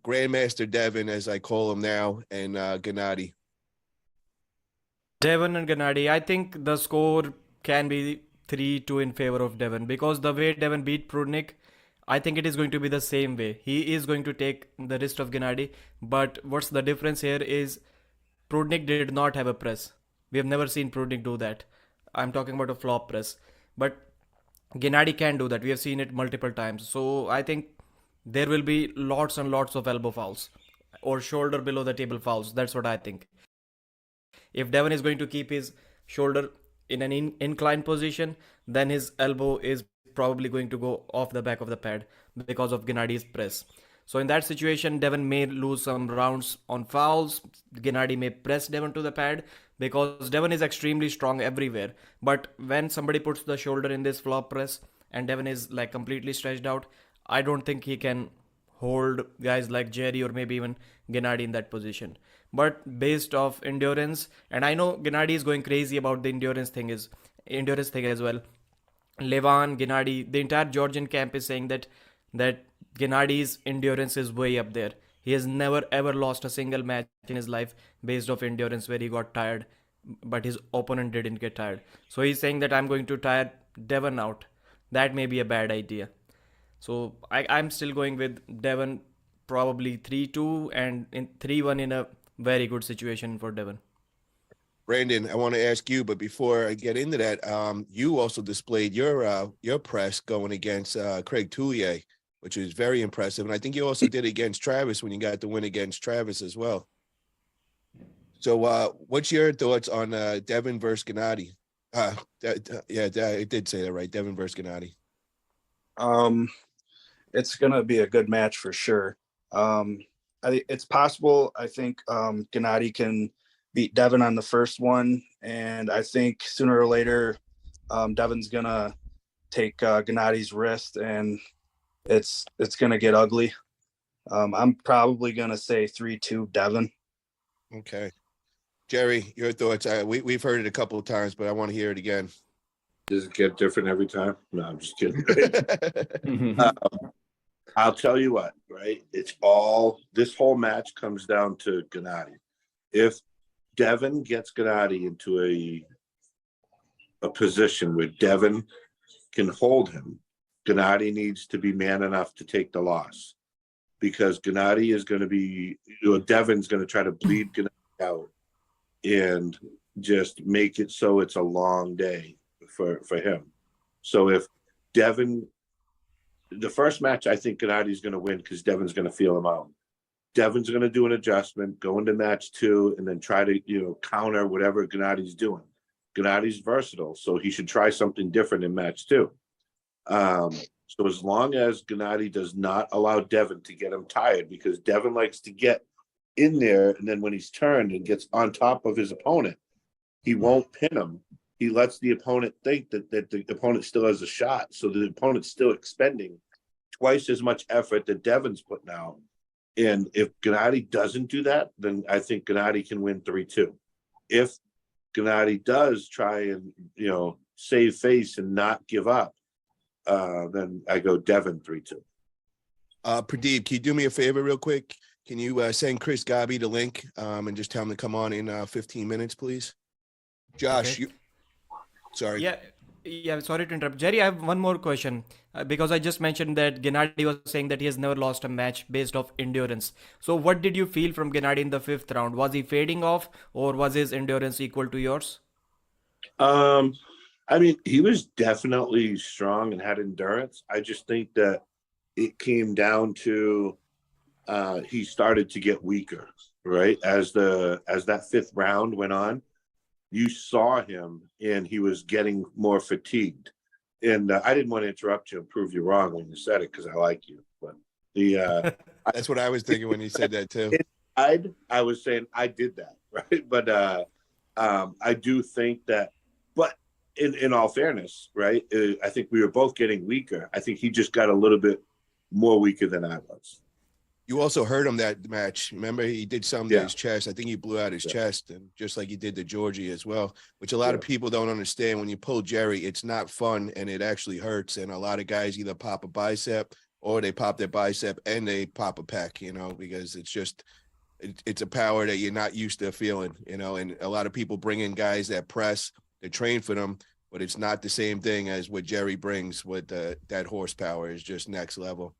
Grandmaster Devon, as I call him now, and Genadi. Devon and Genadi, I think the score can be 3-2 in favor of Devon because the way Devon beat Prudnik, I think it is going to be the same way. He is going to take the wrist of Genadi, but what's the difference here is Prudnik did not have a press. We have never seen Prudnik do that. I'm talking about a flop press. But Genadi can do that. We have seen it multiple times. So I think there will be lots and lots of elbow fouls or shoulder below the table fouls. That's what I think. If Devon is going to keep his shoulder in an inclined position, then his elbow is probably going to go off the back of the pad because of Gennadi's press. So in that situation, Devon may lose some rounds on fouls. Gennadi may press Devon to the pad because Devon is extremely strong everywhere. But when somebody puts the shoulder in this flop press and Devon is like completely stretched out, I don't think he can hold guys like Jerry or maybe even Gennady in that position. But based off endurance, and I know Gennady is going crazy about the endurance thing as well. Levan, Genadi, the entire Georgian camp is saying that Gennadi's endurance is way up there. He has never ever lost a single match in his life based off endurance where he got tired, but his opponent didn't get tired. So he's saying that I'm going to tire Devon out. That may be a bad idea. So I'm still going with Devon probably 3-2 and in 3-1 in a very good situation for Devon. Brandon, I want to ask you, but before I get into that, you also displayed your press going against Craig Toulier, which is very impressive. And I think you also did against Travis when you got the win against Travis as well. So what's your thoughts on Devon versus Genadi? Yeah, I did say that right. Devon versus Genadi. It's going to be a good match for sure. It's possible. I think Genadi can beat Devon on the first one, and I think sooner or later Devon's going to take Gennadi's wrist, and it's going to get ugly. I'm probably going to say 3-2 Devon. Okay. Jerry, your thoughts? We've heard it a couple of times, but I want to hear it again. Does it get different every time? No, I'm just kidding. I'll tell you what, right? This whole match comes down to Genadi. If Devon gets Genadi into a position where Devon can hold him, Genadi needs to be man enough to take the loss because Genadi is going to be, Devon's going to try to bleed Genadi out and just make it so it's a long day for him. So if Devon, the first match, I think Gennadi's going to win because Devon's going to feel him out. Devon's going to do an adjustment, go into match 2, and then try to, counter whatever Gennadi's doing. Gennadi's versatile, so he should try something different in match 2. So as long as Genadi does not allow Devon to get him tired, because Devon likes to get in there, and then when he's turned and gets on top of his opponent, he won't pin him. He lets the opponent think that the opponent still has a shot. So the opponent's still expending twice as much effort that Devon's putting out. And if Genadi doesn't do that, then I think Genadi can win 3-2. If Genadi does try and, save face and not give up, then I go Devon 3-2. Pradeep, can you do me a favor real quick? Can you send Chris Gabi the link and just tell him to come on in 15 minutes, please? Josh, Okay. Sorry. Yeah, sorry to interrupt. Jerry, I have one more question because I just mentioned that Genadi was saying that he has never lost a match based off endurance. So what did you feel from Genadi in the 5th round? Was he fading off or was his endurance equal to yours? He was definitely strong and had endurance. I just think that it came down to he started to get weaker, right? As that 5th round went on, you saw him and he was getting more fatigued. And I didn't want to interrupt you and prove you wrong when you said it because I like you. But that's what I was thinking when you said that too. I was saying I did that, right? But I do think that, but in all fairness, right? I think we were both getting weaker. I think he just got a little bit more weaker than I was. You also hurt him that match. Remember, he did something to his chest. I think he blew out his chest, and just like he did to Georgie as well, which a lot of people don't understand. When you pull Jerry, it's not fun, and it actually hurts. And a lot of guys either pop a bicep or they pop their bicep and they pop a pec, you know, because it's just, it's a power that you're not used to feeling, you know, and a lot of people bring in guys that press, they train for them, but it's not the same thing as what Jerry brings with that horsepower is just next level.